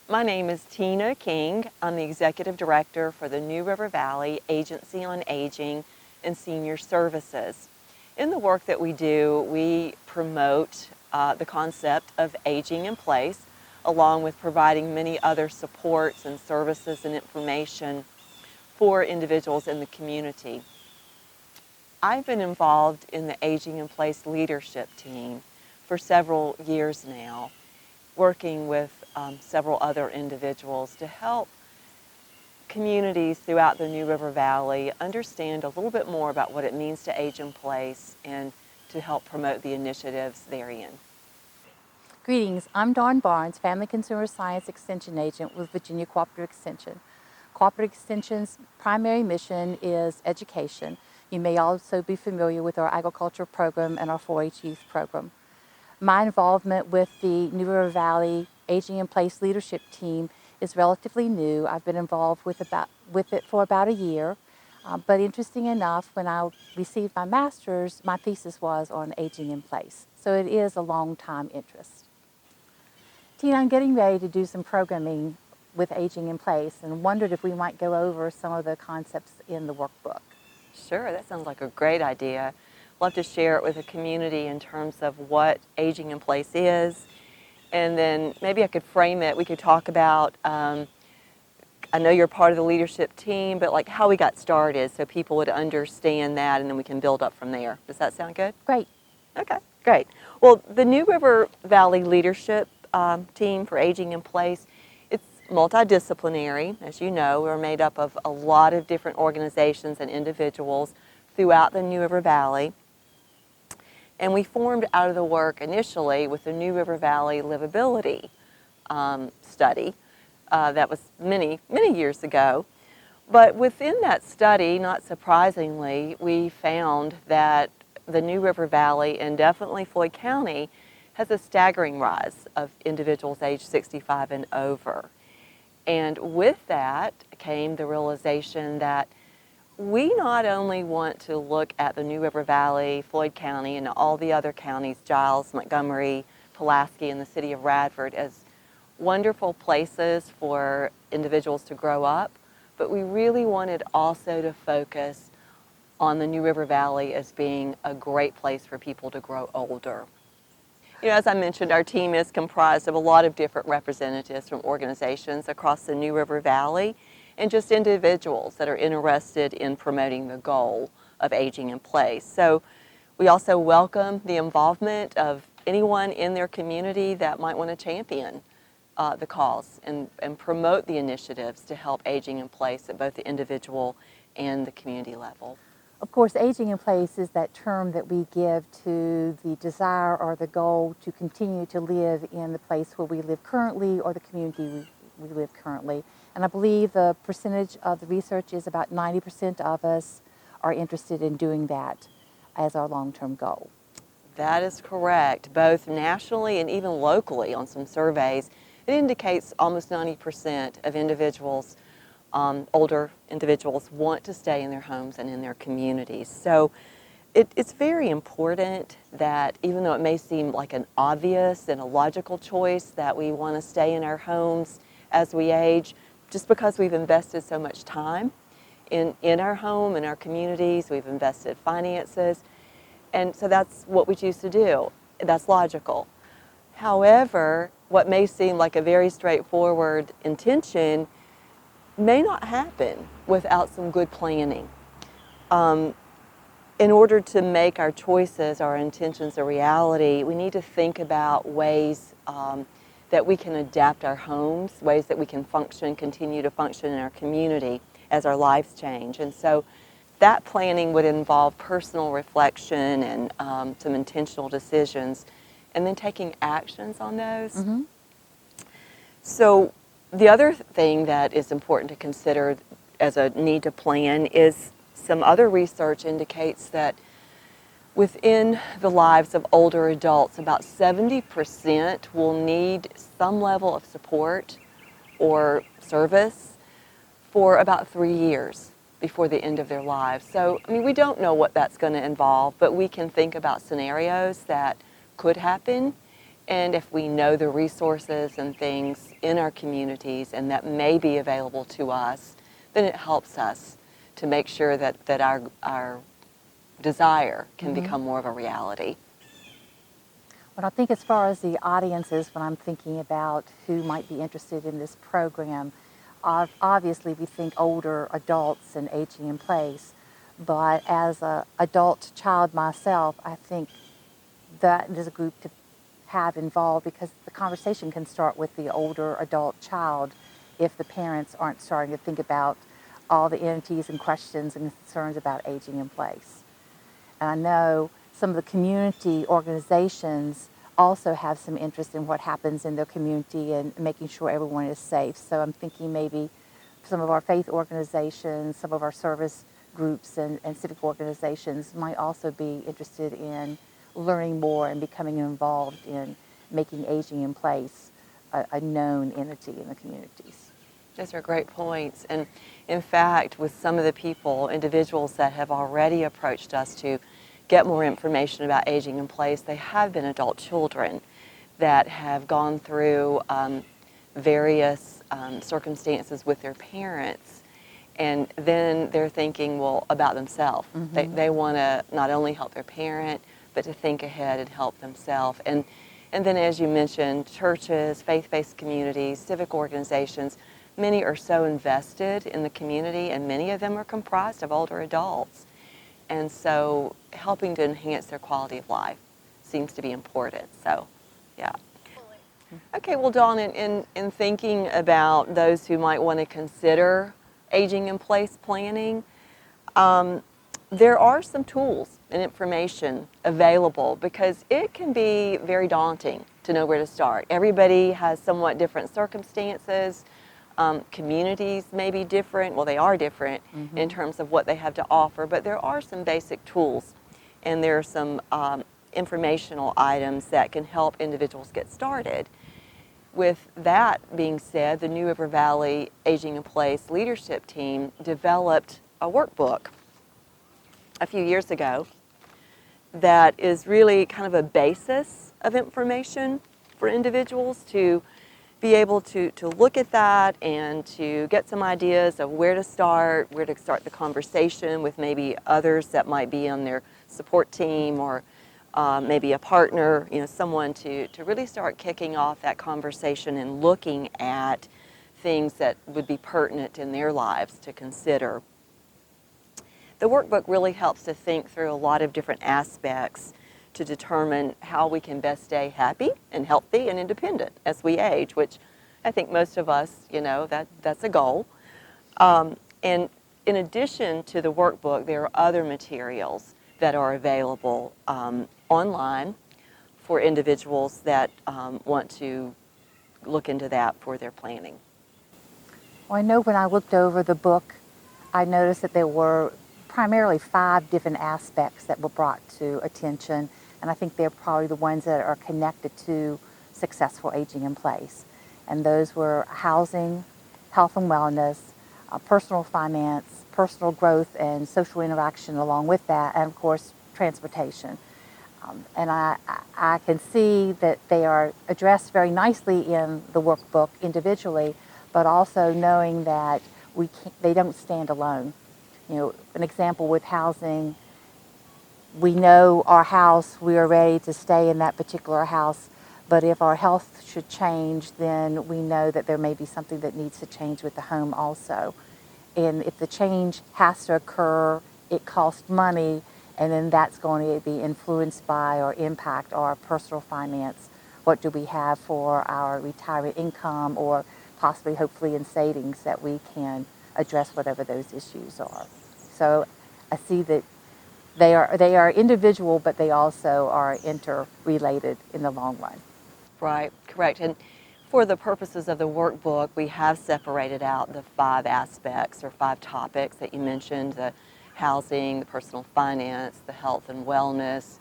My name is Tina King. I'm the Executive Director for the New River Valley Agency on Aging and Senior Services. In the work that we do, we promote the concept of aging in place, along with providing many other supports and services and information for individuals in the community. I've been involved in the Aging in Place leadership team for several years now, working with several other individuals to help communities throughout the New River Valley understand a little bit more about what it means to age in place and to help promote the initiatives therein. Greetings, I'm Dawn Barnes, Family Consumer Science Extension Agent with Virginia Cooperative Extension. Cooperative Extension's primary mission is education. You may also be familiar with our agriculture program and our 4-H youth program. My involvement with the New River Valley Aging in Place leadership team is relatively new. I've been involved with it for about a year. But interesting enough, when I received my master's, my thesis was on aging in place. So it is a long-time interest. Tina, I'm getting ready to do some programming with aging in place and wondered if we might go over some of the concepts in the workbook. Sure, that sounds like a great idea. Love to share it with the community in terms of what aging in place is, and then maybe I could frame it. We could talk about, I know you're part of the leadership team, but like how we got started so people would understand that, and then we can build up from there. Does that sound good? Great. Okay, great. Well, the New River Valley leadership team for Aging in Place, it's multidisciplinary. As you know, we're made up of a lot of different organizations and individuals throughout the New River Valley. And we formed out of the work initially with the New River Valley Livability study. That was many, many years ago. But within that study, not surprisingly, we found that the New River Valley and definitely Floyd County has a staggering rise of individuals aged 65 and over. And with that came the realization that we not only want to look at the New River Valley, Floyd County, and all the other counties, Giles, Montgomery, Pulaski, and the city of Radford, as wonderful places for individuals to grow up, but we really wanted also to focus on the New River Valley as being a great place for people to grow older. You know, as I mentioned, our team is comprised of a lot of different representatives from organizations across the New River Valley and just individuals that are interested in promoting the goal of aging in place. So we also welcome the involvement of anyone in their community that might want to champion the cause and promote the initiatives to help aging in place at both the individual and the community level. Of course, aging in place is that term that we give to the desire or the goal to continue to live in the place where we live currently or the community we live currently. And I believe the percentage of the research is about 90% of us are interested in doing that as our long-term goal. That is correct, both nationally and even locally on some surveys. It indicates almost 90% of individuals, older individuals, want to stay in their homes and in their communities. So it's very important that even though it may seem like an obvious and a logical choice that we want to stay in our homes as we age, just because we've invested so much time in our home, in our communities, we've invested finances, and so that's what we choose to do. That's logical. However, what may seem like a very straightforward intention may not happen without some good planning. In order to make our choices, our intentions a reality, we need to think about ways that we can adapt our homes, ways that we can continue to function in our community as our lives change. And so that planning would involve personal reflection and some intentional decisions, and then taking actions on those. Mm-hmm. So the other thing that is important to consider as a need to plan is some other research indicates that within the lives of older adults, about 70% will need some level of support or service for about 3 years before the end of their lives. So, I mean, we don't know what that's going to involve, but we can think about scenarios that could happen And if we know the resources and things in our communities and that may be available to us, then it helps us to make sure that our desire can become more of a reality. But I think as far as the audiences, when I'm thinking about who might be interested in this program, obviously we think older adults and aging in place. But as an adult child myself, I think that is a group to have involved, because the conversation can start with the older adult child if the parents aren't starting to think about all the entities and questions and concerns about aging in place. And I know some of the community organizations also have some interest in what happens in their community and making sure everyone is safe. So I'm thinking maybe some of our faith organizations, some of our service groups and civic organizations might also be interested in learning more and becoming involved in making aging in place a known entity in the communities. Those are great points. And in fact, with some of the individuals that have already approached us to get more information about aging in place, they have been adult children that have gone through various circumstances with their parents. And then they're thinking, well, about themselves. They want to not only help their parent, but to think ahead and help themselves. And then, as you mentioned, churches, faith-based communities, civic organizations, many are so invested in the community, and many of them are comprised of older adults. And so helping to enhance their quality of life seems to be important. So, yeah. Okay, well, Dawn, in thinking about those who might want to consider aging in place planning, there are some tools and information available, because it can be very daunting to know where to start. Everybody has somewhat different circumstances. Communities may be different. Well, they are different in terms of what they have to offer, but there are some basic tools, and there are some informational items that can help individuals get started. With that being said, the New River Valley Aging in Place leadership team developed a workbook a few years ago that is really kind of a basis of information for individuals to be able to look at that and to get some ideas of where to start the conversation with maybe others that might be on their support team, or maybe a partner, someone to really start kicking off that conversation and looking at things that would be pertinent in their lives to consider. The workbook really helps to think through a lot of different aspects to determine how we can best stay happy and healthy and independent as we age, which I think most of us, that's a goal. And in addition to the workbook, there are other materials that are available online for individuals that want to look into that for their planning. Well, I know when I looked over the book, I noticed that there were primarily 5 different aspects that were brought to attention, and I think they're probably the ones that are connected to successful aging in place. And those were housing, health and wellness, personal finance, personal growth and social interaction along with that, and of course, transportation. And I can see that they are addressed very nicely in the workbook individually, but also knowing that they don't stand alone. An example with housing, we know our house, we are ready to stay in that particular house, but if our health should change, then we know that there may be something that needs to change with the home also. And if the change has to occur, it costs money, and then that's going to be influenced by or impact our personal finance. What do we have for our retirement income, or possibly, hopefully, in savings that we can address whatever those issues are. So I see that they are individual, but they also are interrelated in the long run. Right, correct. And for the purposes of the workbook, we have separated out the 5 aspects or 5 topics that you mentioned: the housing, the personal finance, the health and wellness,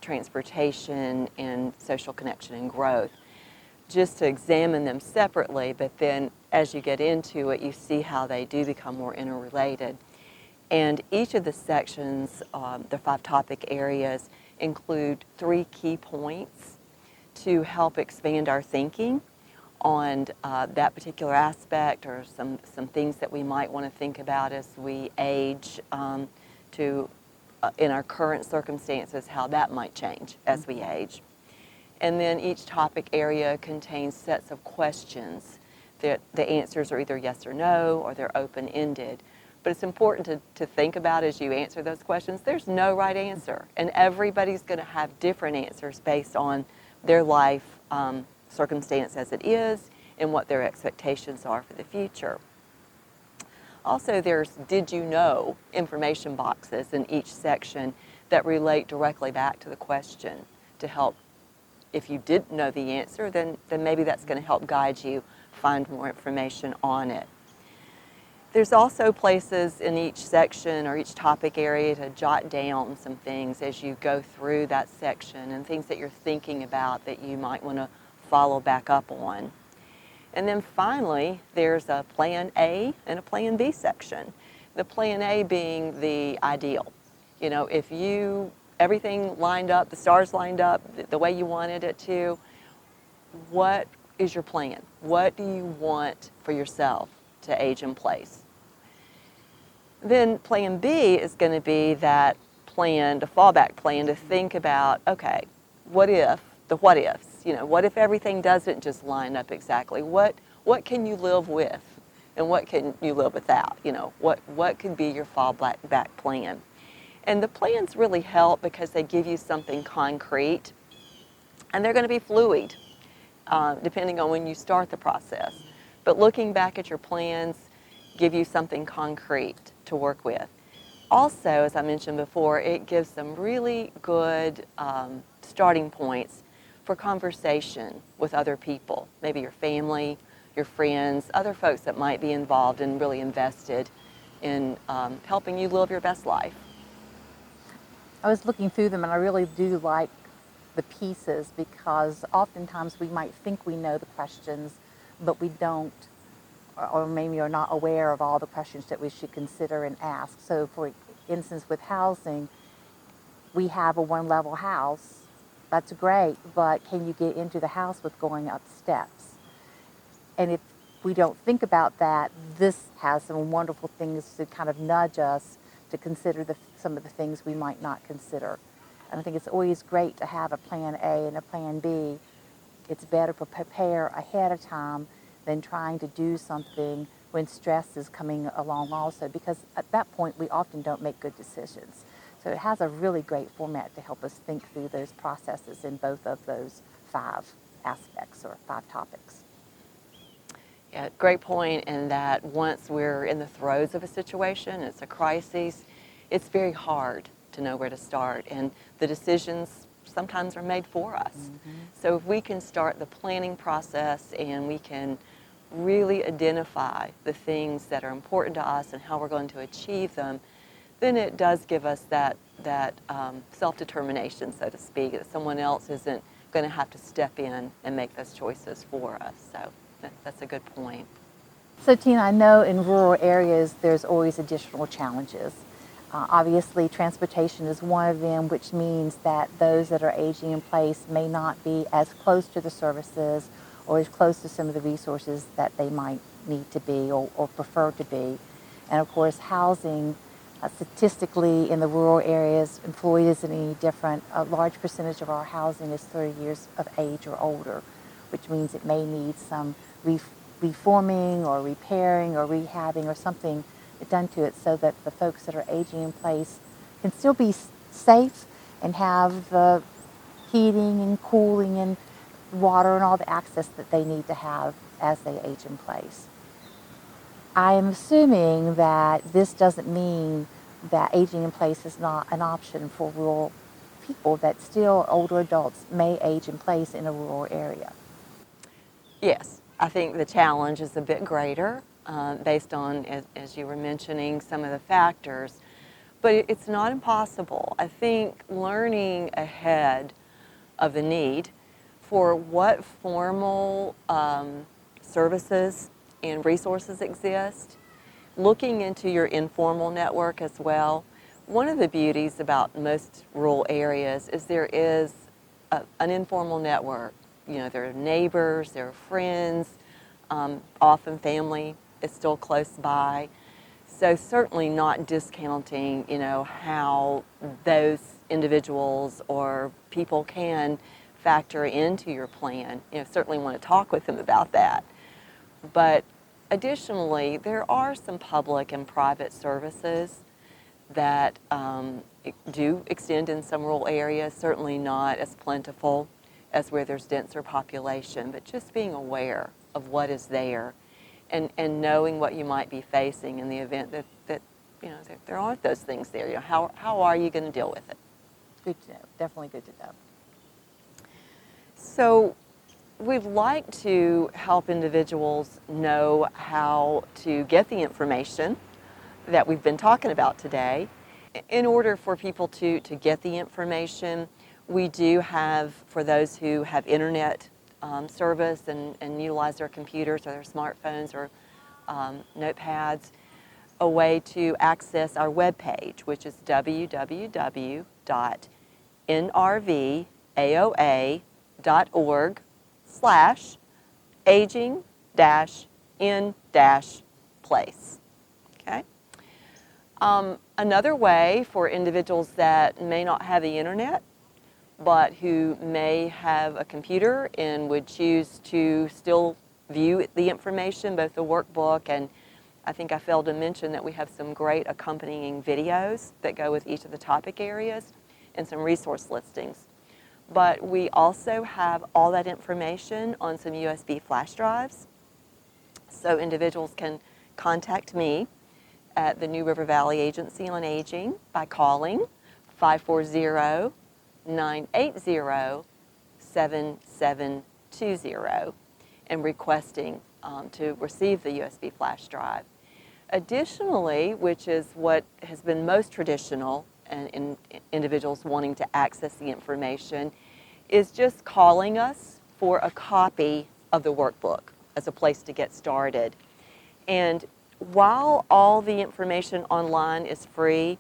transportation, and social connection and growth, just to examine them separately. But then as you get into it, you see how they do become more interrelated. And each of the sections, the 5 topic areas, include 3 key points to help expand our thinking on that particular aspect, or some things that we might want to think about as we age, to in our current circumstances, how that might change as we age. And then each topic area contains sets of questions that the answers are either yes or no, or they're open-ended. But it's important to think about as you answer those questions, there's no right answer. And everybody's going to have different answers based on their life circumstance as it is and what their expectations are for the future. Also, there's did you know information boxes in each section that relate directly back to the question to help. If you didn't know the answer, then maybe that's going to help guide you find more information on it. There's also places in each section or each topic area to jot down some things as you go through that section, and things that you're thinking about that you might want to follow back up on. And then finally, there's a Plan A and a Plan B section. The Plan A being the ideal. You know, if everything lined up, the stars lined up the way you wanted it to, what is your plan? What do you want for yourself to age in place? Then Plan B is going to be that plan, the fallback plan, to think about, okay, what if, the what ifs, what if everything doesn't just line up exactly? What can you live with, and what can you live without? What could be your fallback plan? And the plans really help because they give you something concrete, and they're going to be fluid depending on when you start the process. But looking back at your plans give you something concrete to work with. Also, as I mentioned before, it gives some really good starting points for conversation with other people, maybe your family, your friends, other folks that might be involved and really invested in helping you live your best life. I was looking through them, and I really do like the pieces, because oftentimes we might think we know the questions, but we don't, or maybe are not aware of all the questions that we should consider and ask. So for instance, with housing, we have a one-level house. That's great, but can you get into the house with going up steps? And if we don't think about that, this has some wonderful things to kind of nudge us to consider some of the things we might not consider. And I think it's always great to have a Plan A and a Plan B. It's better to prepare ahead of time than trying to do something when stress is coming along also, because at that point we often don't make good decisions. So it has a really great format to help us think through those processes in both of those 5 aspects or 5 topics. Yeah, great point in that once we're in the throes of a situation, it's a crisis, it's very hard to know where to start, and the decisions sometimes are made for us. Mm-hmm. So if we can start the planning process and we can really identify the things that are important to us and how we're going to achieve them, then it does give us that self-determination, so to speak, that someone else isn't going to have to step in and make those choices for us. So that's a good point. So Tina, I know in rural areas there's always additional challenges. Obviously, transportation is one of them, which means that those that are aging in place may not be as close to the services or as close to some of the resources that they might need to be or prefer to be. And of course, housing, statistically in the rural areas, and Floyd isn't any different, a large percentage of our housing is 30 years of age or older, which means it may need some reforming or repairing or rehabbing or something done to it, so that the folks that are aging in place can still be safe and have the heating and cooling and water and all the access that they need to have as they age in place. I am assuming that this doesn't mean that aging in place is not an option for rural people, that still older adults may age in place in a rural area. Yes, I think the challenge is a bit greater based on, as you were mentioning, some of the factors. But it's not impossible. I think learning ahead of the need for what formal services and resources exist, looking into your informal network as well. One of the beauties about most rural areas is there is an informal network their neighbors, their friends, often family is still close by. So certainly not discounting, how those individuals or people can factor into your plan. Certainly want to talk with them about that. But additionally, there are some public and private services that do extend in some rural areas, certainly not as plentiful as where there's denser population, but just being aware of what is there and knowing what you might be facing in the event that there aren't those things there. How are you going to deal with it? Good to know. Definitely good to know. So we'd like to help individuals know how to get the information that we've been talking about today. In order for people to get the information, we do have, for those who have internet service and utilize their computers or their smartphones or notepads, a way to access our webpage, which is www.nrvaoa.org/aging-in-place. Okay? Another way for individuals that may not have the internet, but who may have a computer and would choose to still view the information, both the workbook and I think I failed to mention that we have some great accompanying videos that go with each of the topic areas and some resource listings. But we also have all that information on some USB flash drives. So individuals can contact me at the New River Valley Agency on Aging by calling 540-980-7720 and requesting to receive the USB flash drive. Additionally, which is what has been most traditional in individuals wanting to access the information, is just calling us for a copy of the workbook as a place to get started. And while all the information online is free,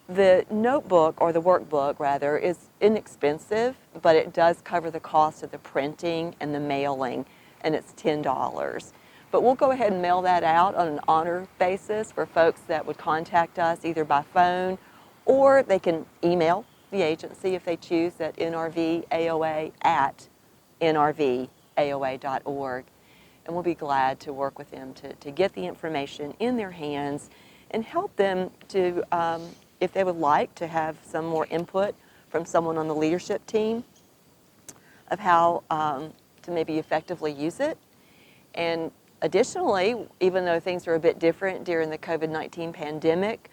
the notebook, or the workbook rather, is inexpensive, but it does cover the cost of the printing and the mailing, and it's $10. But we'll go ahead and mail that out on an honor basis for folks that would contact us either by phone or they can email the agency if they choose at nrvaoa@nrvaoa.org. And we'll be glad to work with them to get the information in their hands and help them to, if they would like, to have some more input from someone on the leadership team of how to maybe effectively use it. And additionally, even though things are a bit different during the COVID-19 pandemic,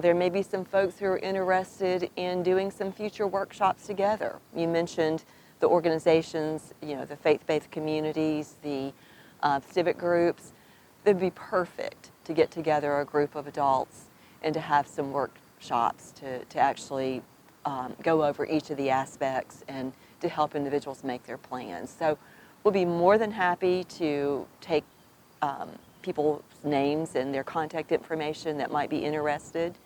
there may be some folks who are interested in doing some future workshops together. You mentioned the organizations, the faith-based communities, the civic groups. They'd be perfect to get together a group of adults and to have some workshops to actually go over each of the aspects and to help individuals make their plans. So we'll be more than happy to take people's names and their contact information that might be interested.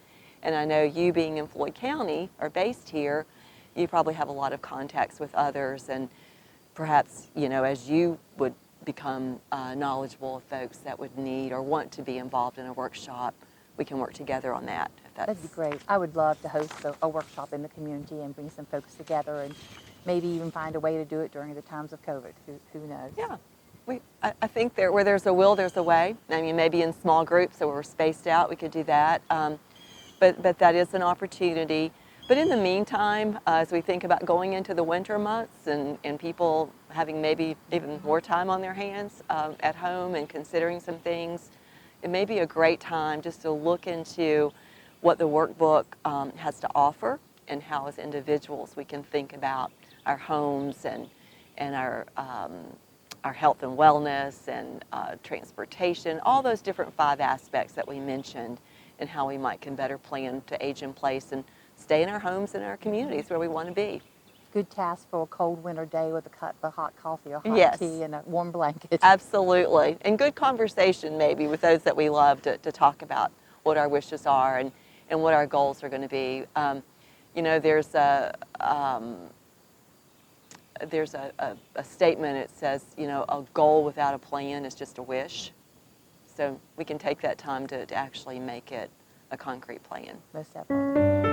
And I know you, being in Floyd County, are based here, you probably have a lot of contacts with others, and perhaps, as you would become knowledgeable of folks that would need or want to be involved in a workshop, we can work together on that. That'd be great. I would love to host a workshop in the community and bring some folks together and maybe even find a way to do it during the times of COVID. Who knows? Yeah. I think where there's a will, there's a way. I mean, maybe in small groups, so we're spaced out, we could do that. But that is an opportunity. But in the meantime, as we think about going into the winter months and people having maybe even more time on their hands at home and considering some things, it may be a great time just to look into what the workbook has to offer and how as individuals we can think about our homes and our health and wellness and transportation, all those different 5 aspects that we mentioned, and how we can better plan to age in place and stay in our homes and our communities where we want to be. Good task for a cold winter day with a cup of hot coffee or hot Yes. tea and a warm blanket. Absolutely. And good conversation maybe with those that we love to talk about what our wishes are and what our goals are going to be. There's there's a statement, it says, you know, a goal without a plan is just a wish. So we can take that time to actually make it a concrete plan. Most definitely.